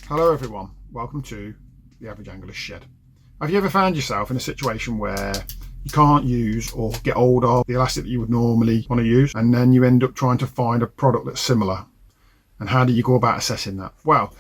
Hello everyone, welcome to the Average Angler's Shed. Have you ever found yourself in a situation where you can't use or get hold of the elastic that you would normally want to use, and then you end up trying to find a product that's similar? And how do you go about assessing that? Well,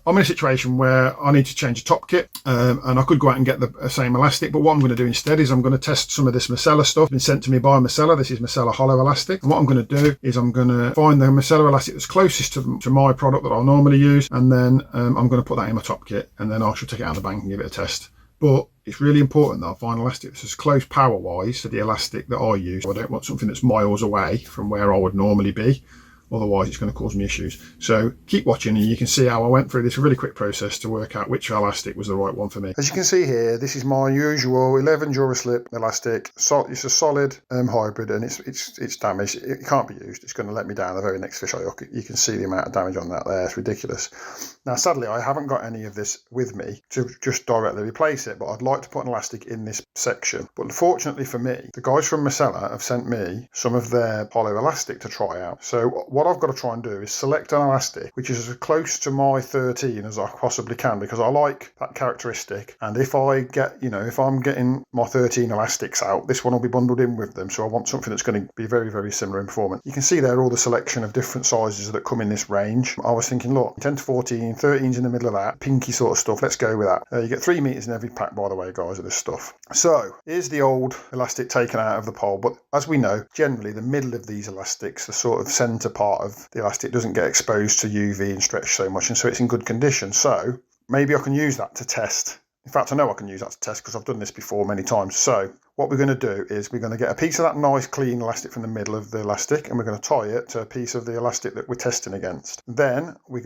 I'm in a situation where I need to change a top kit, and I could go out and get the same elastic, but what I'm going to do instead is I'm going to test some of this Mosella stuff. It's been sent to me by Mosella. This is Mosella Hollow elastic, and what I'm going to do is I'm going to find the Mosella elastic that's closest to my product that I'll normally use, and then I'm going to put that in my top kit, and then I shall take it out of the bank and give it a test. But it's really important that I find elastic that's as close power-wise to the elastic that I use. I don't want something that's miles away from where I would normally be. Otherwise, it's going to cause me issues. So keep watching and you can see how I went through this really quick process to work out which elastic was the right one for me. As you can see here, this is my usual 11 Dura slip elastic. So it's a solid hybrid, and it's damaged. It can't be used. It's going to let me down the very next fish I hook. You can see the amount of damage on that there. It's ridiculous. Now, sadly, I haven't got any of this with me to just directly replace it, but I'd like to put an elastic in this section. But unfortunately for me, the guys from Mosella have sent me some of their hollow elastic to try out. So what I've got to try and do is select an elastic which is as close to my 13 as I possibly can, because I like that characteristic. And if I get, if I'm getting my 13 elastics out, this one will be bundled in with them. So I want something that's going to be very, very similar in performance. You can see there all the selection of different sizes that come in this range. I was thinking, look, 10 to 14, 13's in the middle of that, pinky sort of stuff. Let's go with that. You get 3 meters in every pack, by the way, guys, of this stuff. So here's the old elastic taken out of the pole. But as we know, generally the middle of these elastics, the sort of center part of the elastic, doesn't get exposed to UV and stretch so much, and so it's in good condition. So maybe I can use that to test. In fact, I know I can use that to test because I've done this before many times. So what we're going to do is we're going to get a piece of that nice clean elastic from the middle of the elastic, and we're going to tie it to a piece of the elastic that we're testing against. Then we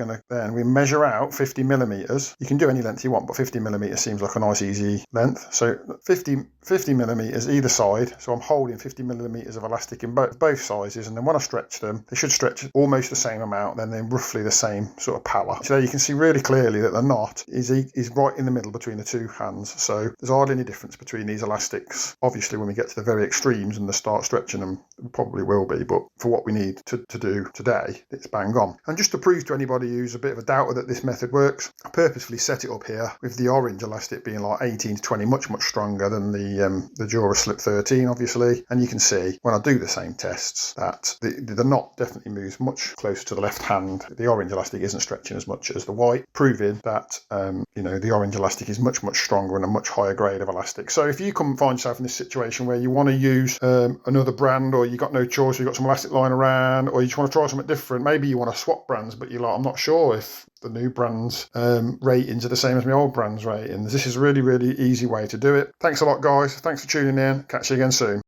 measure out 50 millimeters. You can do any length you want, but 50 millimeters seems like a nice easy length. So 50 millimeters either side. So I'm holding 50 millimeters of elastic in both sizes, and then when I stretch them, they should stretch almost the same amount, then they're roughly the same sort of power. So you can see really clearly that the knot is right in the middle between the two hands. So there's hardly any difference between these elastics. Obviously, when we get to the very extremes and they start stretching them, it probably will be, but for what we need to do today, it's bang on. And just to prove to anybody who's a bit of a doubter that this method works, I purposefully set it up here with the orange elastic being like 18 to 20, much stronger than the Dura Slip 13, obviously. And you can see when I do the same tests that the knot definitely moves much closer to the left hand. The orange elastic isn't stretching as much as the white, proving that the orange elastic is much stronger and a much higher grade of elastic. So if you come find yourself in this situation where you want to use another brand, or you got no choice, you've got some elastic lying around, or you just want to try something different, maybe you want to swap brands, but you're like, I'm not sure if the new brand's ratings are the same as my old brand's ratings. This is a really easy way to do it. Thanks a lot, guys. Thanks for tuning in. Catch you again soon.